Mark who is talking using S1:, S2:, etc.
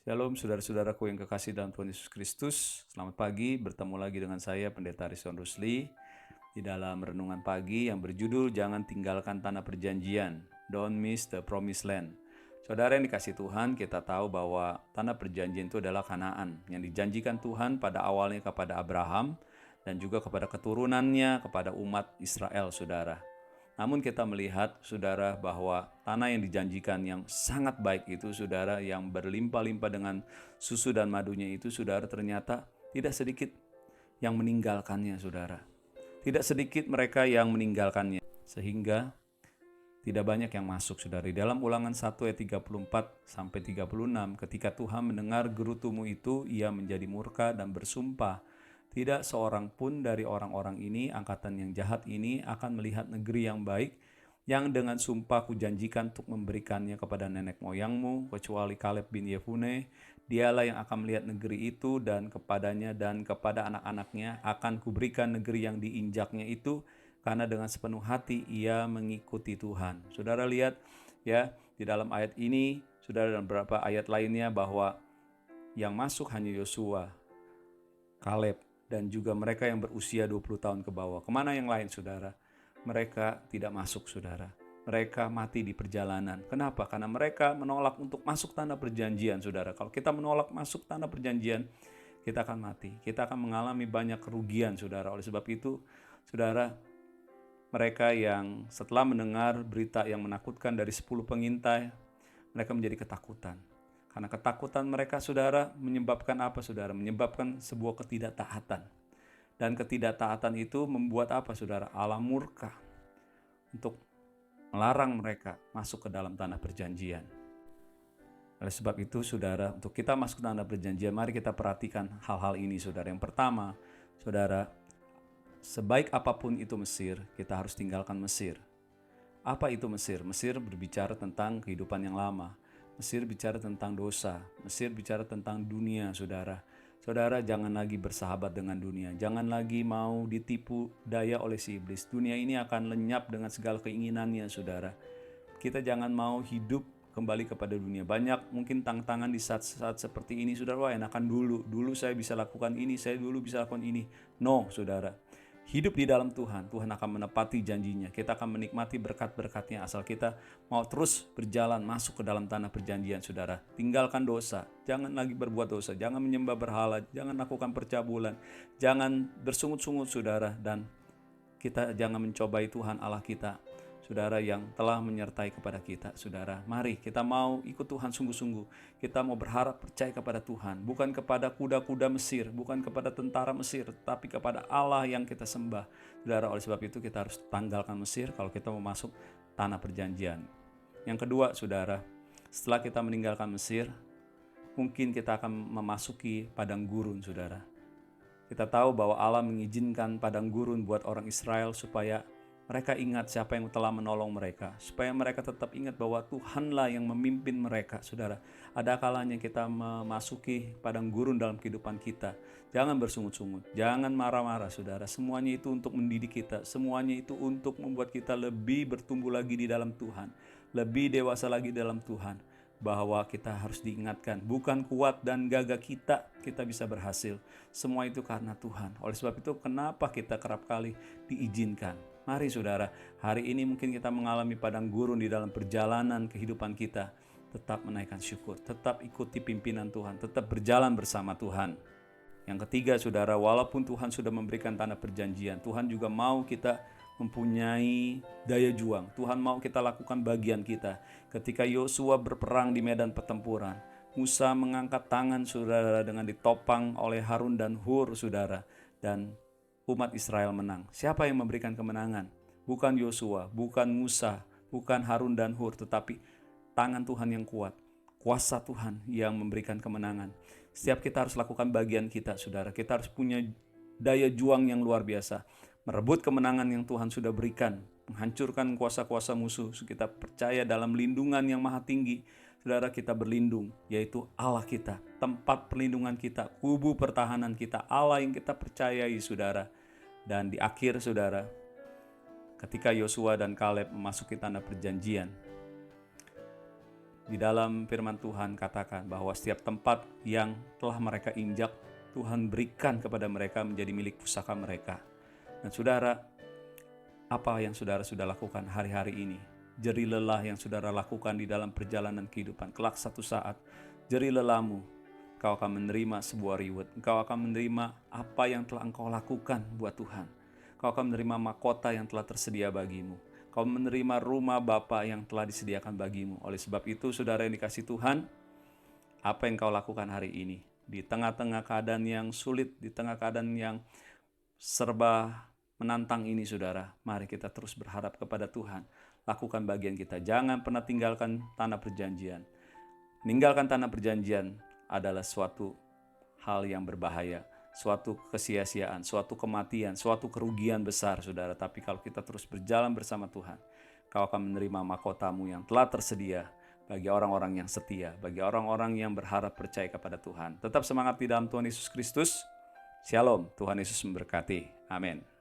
S1: Shalom saudara-saudaraku yang kekasih dalam Tuhan Yesus Kristus. Selamat pagi, bertemu lagi dengan saya Pendeta Rizwan Rusli di dalam renungan pagi yang berjudul Jangan Tinggalkan Tanah Perjanjian, Don't Miss the Promised Land. Saudara yang dikasih Tuhan, kita tahu bahwa tanah perjanjian itu adalah Kanaan yang dijanjikan Tuhan pada awalnya kepada Abraham dan juga kepada keturunannya, kepada umat Israel, saudara. Namun kita melihat, saudara, bahwa tanah yang dijanjikan yang sangat baik itu, saudara, yang berlimpah-limpah dengan susu dan madunya itu, saudara, ternyata tidak sedikit yang meninggalkannya, saudara. Tidak sedikit mereka yang meninggalkannya, sehingga tidak banyak yang masuk, saudara. Di dalam Ulangan 1 ayat 34 sampai 36, ketika Tuhan mendengar gerutumu itu, ia menjadi murka dan bersumpah, tidak seorang pun dari orang-orang ini, angkatan yang jahat ini, akan melihat negeri yang baik, yang dengan sumpah kujanjikan untuk memberikannya kepada nenek moyangmu, kecuali Kaleb bin Yefune. Dialah yang akan melihat negeri itu, dan kepadanya dan kepada anak-anaknya akan kuberikan negeri yang diinjaknya itu, karena dengan sepenuh hati ia mengikuti Tuhan. Saudara lihat ya, di dalam ayat ini, saudara, dan beberapa ayat lainnya, bahwa yang masuk hanya Yosua, Kaleb, dan juga mereka yang berusia 20 tahun ke bawah. Kemana yang lain, saudara? Mereka tidak masuk, saudara. Mereka mati di perjalanan. Kenapa? Karena mereka menolak untuk masuk tanah perjanjian, saudara. Kalau kita menolak masuk tanah perjanjian, kita akan mati. Kita akan mengalami banyak kerugian, saudara. Oleh sebab itu, saudara, mereka yang setelah mendengar berita yang menakutkan dari 10 pengintai, mereka menjadi ketakutan. Karena ketakutan mereka, saudara, menyebabkan apa, saudara? Menyebabkan sebuah ketidaktaatan. Dan ketidaktaatan itu membuat apa, saudara? Allah murka untuk melarang mereka masuk ke dalam tanah perjanjian. Oleh sebab itu, saudara, untuk kita masuk ke tanah perjanjian, mari kita perhatikan hal-hal ini, saudara. Yang pertama, saudara, sebaik apapun itu Mesir, kita harus tinggalkan Mesir. Apa itu Mesir? Mesir berbicara tentang kehidupan yang lama. Mesir bicara tentang dosa. Mesir bicara tentang dunia, saudara. Saudara, jangan lagi bersahabat dengan dunia. Jangan lagi mau ditipu daya oleh si iblis. Dunia ini akan lenyap dengan segala keinginannya, saudara. Kita jangan mau hidup kembali kepada dunia. Banyak mungkin tantangan di saat-saat seperti ini, saudara. Wah, enakan dulu. Dulu saya bisa lakukan ini, saya dulu bisa lakukan ini. No, saudara. Hidup di dalam Tuhan, Tuhan akan menepati janjinya. Kita akan menikmati berkat-berkatnya asal kita mau terus berjalan masuk ke dalam tanah perjanjian, saudara. Tinggalkan dosa, jangan lagi berbuat dosa, jangan menyembah berhala, jangan lakukan percabulan, jangan bersungut-sungut, saudara. Dan kita jangan mencobai Tuhan Allah kita, saudara, yang telah menyertai kepada kita, saudara. Mari kita mau ikut Tuhan sungguh-sungguh. Kita mau berharap percaya kepada Tuhan, bukan kepada kuda-kuda Mesir, bukan kepada tentara Mesir, tapi kepada Allah yang kita sembah, saudara. Oleh sebab itu kita harus tanggalkan Mesir kalau kita mau masuk tanah perjanjian. Yang kedua, saudara, setelah kita meninggalkan Mesir, mungkin kita akan memasuki padang gurun, saudara. Kita tahu bahwa Allah mengizinkan padang gurun buat orang Israel supaya mereka ingat siapa yang telah menolong mereka, supaya mereka tetap ingat bahwa Tuhanlah yang memimpin mereka, saudara. Ada kalanya kita memasuki padang gurun dalam kehidupan kita. Jangan bersungut-sungut, jangan marah-marah, saudara. Semuanya itu untuk mendidik kita, semuanya itu untuk membuat kita lebih bertumbuh lagi di dalam Tuhan, lebih dewasa lagi dalam Tuhan. Bahwa kita harus diingatkan, bukan kuat dan gagah kita bisa berhasil. Semua itu karena Tuhan. Oleh sebab itu, kenapa kita kerap kali diizinkan? Mari, saudara, hari ini mungkin kita mengalami padang gurun di dalam perjalanan kehidupan kita. Tetap menaikkan syukur, tetap ikuti pimpinan Tuhan, tetap berjalan bersama Tuhan. Yang ketiga, saudara, walaupun Tuhan sudah memberikan tanah perjanjian, Tuhan juga mau kita mempunyai daya juang. Tuhan mau kita lakukan bagian kita. Ketika Yosua berperang di medan pertempuran, Musa mengangkat tangan, saudara, dengan ditopang oleh Harun dan Hur, saudara, dan umat Israel menang. Siapa yang memberikan kemenangan? Bukan Yosua, bukan Musa, bukan Harun dan Hur, tetapi tangan Tuhan yang kuat, kuasa Tuhan yang memberikan kemenangan. Setiap kita harus lakukan bagian kita, saudara. Kita harus punya daya juang yang luar biasa, merebut kemenangan yang Tuhan sudah berikan, menghancurkan kuasa-kuasa musuh. Kita percaya dalam lindungan yang maha tinggi, saudara. Kita berlindung, yaitu Allah kita, tempat perlindungan kita, kubu pertahanan kita, Allah yang kita percayai, saudara. Dan di akhir, saudara, ketika Yosua dan Kaleb memasuki tanah perjanjian, Di dalam firman Tuhan katakan bahwa setiap tempat yang telah mereka injak, Tuhan berikan kepada mereka menjadi milik pusaka mereka. Dan saudara, apa yang saudara sudah lakukan hari-hari ini? Jerih lelah yang saudara lakukan di dalam perjalanan kehidupan. Kelak satu saat, jerih lelahmu, engkau akan menerima sebuah reward. Engkau akan menerima apa yang telah engkau lakukan buat Tuhan. Engkau akan menerima mahkota yang telah tersedia bagimu. Kau menerima rumah Bapa yang telah disediakan bagimu. Oleh sebab itu, saudara yang dikasihi Tuhan, apa yang kau lakukan hari ini? Di tengah-tengah keadaan yang sulit, di tengah keadaan yang serba menantang ini, saudara, mari kita terus berharap kepada Tuhan. Lakukan bagian kita. Jangan pernah tinggalkan tanah perjanjian. Meninggalkan tanah perjanjian adalah suatu hal yang berbahaya. Suatu kesia-siaan, suatu kematian, suatu kerugian besar, saudara. Tapi kalau kita terus berjalan bersama Tuhan, kau akan menerima mahkotamu yang telah tersedia bagi orang-orang yang setia, bagi orang-orang yang berharap percaya kepada Tuhan. Tetap semangat di dalam Tuhan Yesus Kristus. Shalom, Tuhan Yesus memberkati. Amin.